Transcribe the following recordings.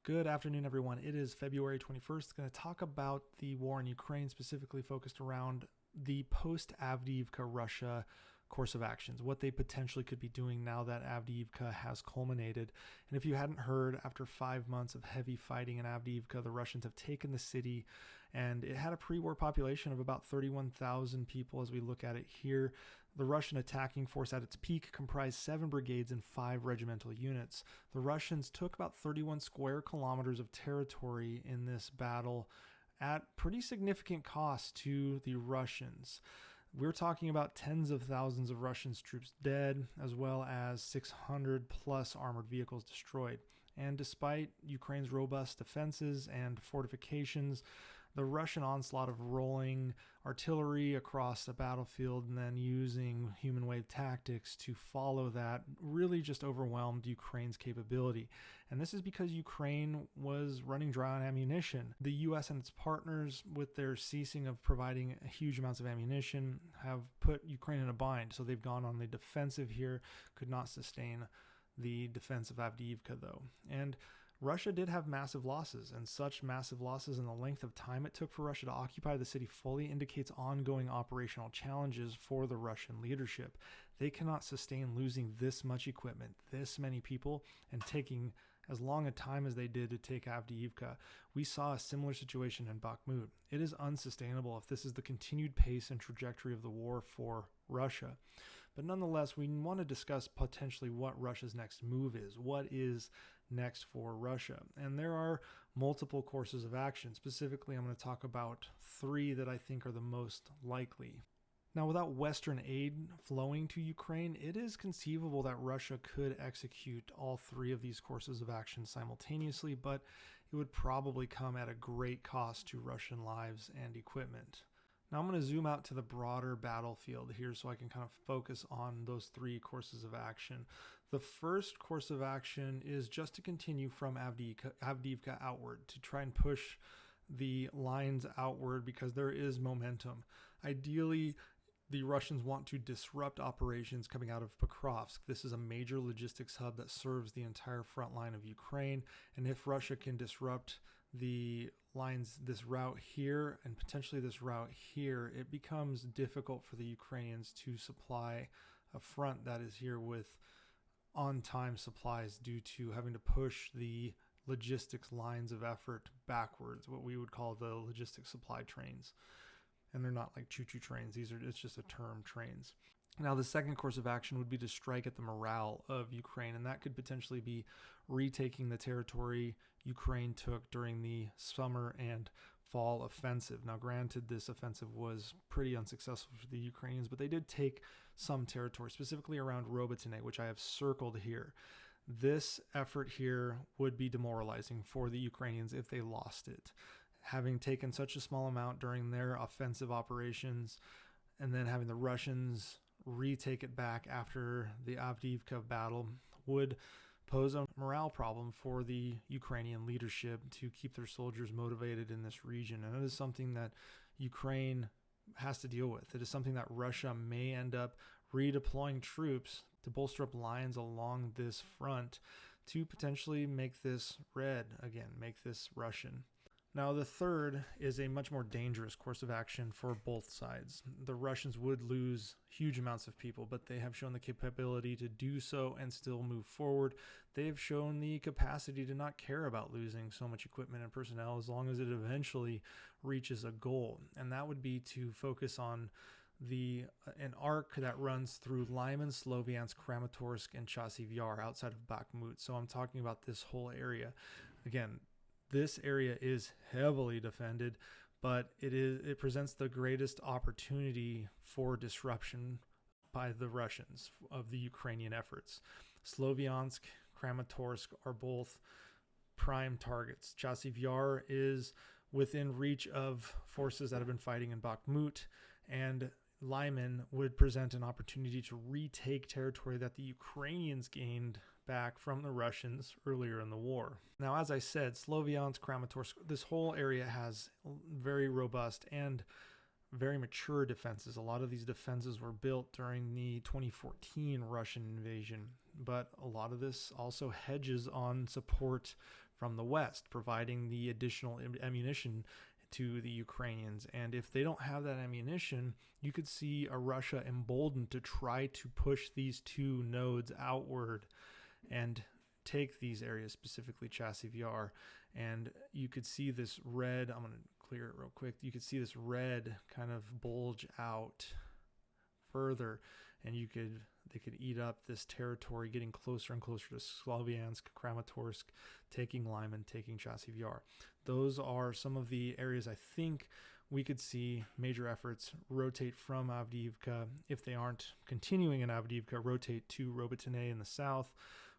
Good afternoon, everyone. It is February 21st. Going to talk about the war in Ukraine, specifically focused around the post-Avdiivka Russia course of actions, what they potentially could be doing now that Avdiivka has culminated. And if you hadn't heard, after 5 months of heavy fighting in Avdiivka, the Russians have taken the city, and it had a pre-war population of about 31,000 people as we look at it here. The Russian attacking force at its peak comprised 7 brigades and 5 regimental units. The Russians took about 31 square kilometers of territory in this battle at pretty significant cost to the Russians. We're talking about tens of thousands of Russian troops dead, as well as 600 plus armored vehicles destroyed. And despite Ukraine's robust defenses and fortifications, the Russian onslaught of rolling artillery across the battlefield and then using human wave tactics to follow that really just overwhelmed Ukraine's capability. And this is because Ukraine was running dry on ammunition. The U.S. and its partners, with their ceasing of providing huge amounts of ammunition, have put Ukraine in a bind. So they've gone on the defensive here, could not sustain the defense of Avdiivka though. And Russia did have massive losses, and such massive losses and the length of time it took for Russia to occupy the city fully indicates ongoing operational challenges for the Russian leadership. They cannot sustain losing this much equipment, this many people, and taking as long a time as they did to take Avdiivka. We saw a similar situation in Bakhmut. It is unsustainable if this is the continued pace and trajectory of the war for Russia. But nonetheless, we want to discuss potentially what Russia's next move is. What is next for Russia? And there are multiple courses of action. Specifically, I'm going to talk about 3 that I think are the most likely. Now, without Western aid flowing to Ukraine, it is conceivable that Russia could execute all 3 of these courses of action simultaneously, but it would probably come at a great cost to Russian lives and equipment. Now I'm going to zoom out to the broader battlefield here so I can kind of focus on those 3 courses of action. The first course of action is just to continue from Avdiivka outward, to try and push the lines outward because there is momentum. Ideally, the Russians want to disrupt operations coming out of Pokrovsk. This is a major logistics hub that serves the entire front line of Ukraine, and if Russia can disrupt the lines, this route here and potentially this route here, it becomes difficult for the Ukrainians to supply a front that is here with on-time supplies due to having to push the logistics lines of effort backwards, what we would call the logistics supply trains. And they're not like choo-choo trains. It's just a term, trains. Now, the second course of action would be to strike at the morale of Ukraine, and that could potentially be retaking the territory Ukraine took during the summer and fall offensive. Now, granted, this offensive was pretty unsuccessful for the Ukrainians, but they did take some territory, specifically around Robotyne, which I have circled here. This effort here would be demoralizing for the Ukrainians if they lost it. Having taken such a small amount during their offensive operations, and then having the Russians retake it back after the Avdiivka battle would pose a morale problem for the Ukrainian leadership to keep their soldiers motivated in this region. And it is something that Ukraine has to deal with. It is something that Russia may end up redeploying troops to bolster up lines along this front to potentially make this red again, make this Russian. Now, the third is a much more dangerous course of action for both sides. The Russians would lose huge amounts of people, but they have shown the capability to do so and still move forward. They have shown the capacity to not care about losing so much equipment and personnel as long as it eventually reaches a goal. And that would be to focus on an arc that runs through Lyman, Sloviansk, Kramatorsk, and Chasiv Yar outside of Bakhmut. So I'm talking about this whole area. Again, this area is heavily defended, but it presents the greatest opportunity for disruption by the Russians of the Ukrainian efforts. Sloviansk, Kramatorsk are both prime targets. Chasiv Yar is within reach of forces that have been fighting in Bakhmut, and Lyman would present an opportunity to retake territory that the Ukrainians gained back from the Russians earlier in the war. Now, as I said, Sloviansk, Kramatorsk, this whole area has very robust and very mature defenses. A lot of these defenses were built during the 2014 Russian invasion, but a lot of this also hedges on support from the West, providing the additional ammunition to the Ukrainians. And if they don't have that ammunition, you could see a Russia emboldened to try to push these two nodes outward and take these areas, specifically Chasiv Yar. And you could see this red, I'm going to clear it real quick. You could see this red kind of bulge out further, and they could eat up this territory, getting closer and closer to Sloviansk, Kramatorsk, taking Lyman, taking Chasiv Yar. Those are some of the areas I think we could see major efforts rotate from Avdiivka. If they aren't continuing in Avdiivka, rotate to Robotyne in the south,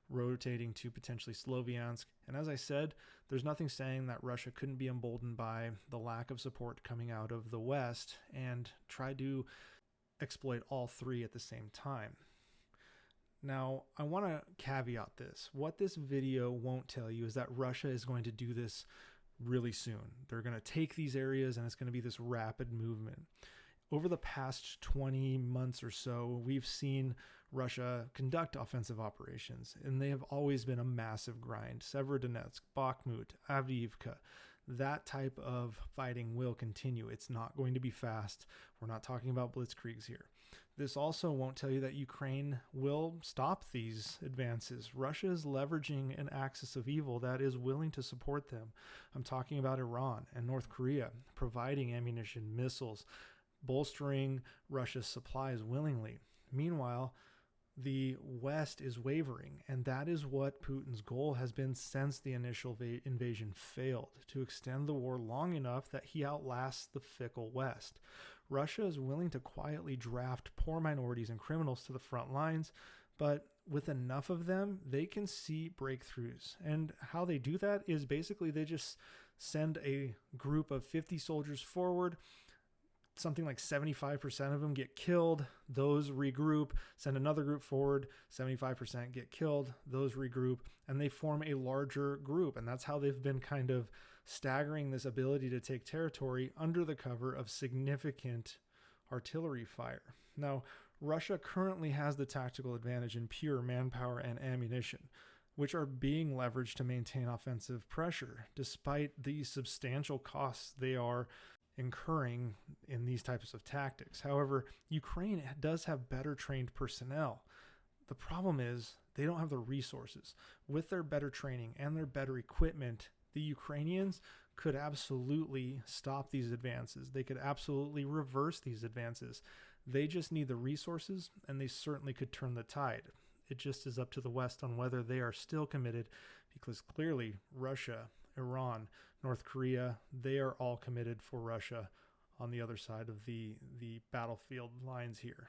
rotating to potentially Sloviansk. And as I said, there's nothing saying that Russia couldn't be emboldened by the lack of support coming out of the West and try to exploit all three at the same time. Now, I want to caveat this. What this video won't tell you is that Russia is going to do this really soon. They're going to take these areas, and it's going to be this rapid movement. Over the past 20 months or so, we've seen Russia conduct offensive operations, and they have always been a massive grind. Severodonetsk, Bakhmut, Avdiivka, that type of fighting will continue. It's not going to be fast. We're not talking about blitzkriegs here. This also won't tell you that Ukraine will stop these advances. Russia is leveraging an axis of evil that is willing to support them. I'm talking about Iran and North Korea providing ammunition, missiles, bolstering Russia's supplies willingly. Meanwhile, the West is wavering, and that is what Putin's goal has been since the initial invasion failed, to extend the war long enough that he outlasts the fickle West. Russia is willing to quietly draft poor minorities and criminals to the front lines, but with enough of them, they can see breakthroughs. And how they do that is basically they just send a group of 50 soldiers forward. Something like 75% of them get killed. Those regroup, send another group forward. 75% get killed. Those regroup, and they form a larger group. And that's how they've been kind of staggering this ability to take territory under the cover of significant artillery fire. Now, Russia currently has the tactical advantage in pure manpower and ammunition, which are being leveraged to maintain offensive pressure, despite the substantial costs they are incurring in these types of tactics. However, Ukraine does have better trained personnel. The problem is they don't have the resources. With their better training and their better equipment, the Ukrainians could absolutely stop these advances. They could absolutely reverse these advances. They just need the resources, and they certainly could turn the tide. It just is up to the West on whether they are still committed, because clearly Russia, Iran, North Korea, they are all committed for Russia on the other side of the battlefield lines here.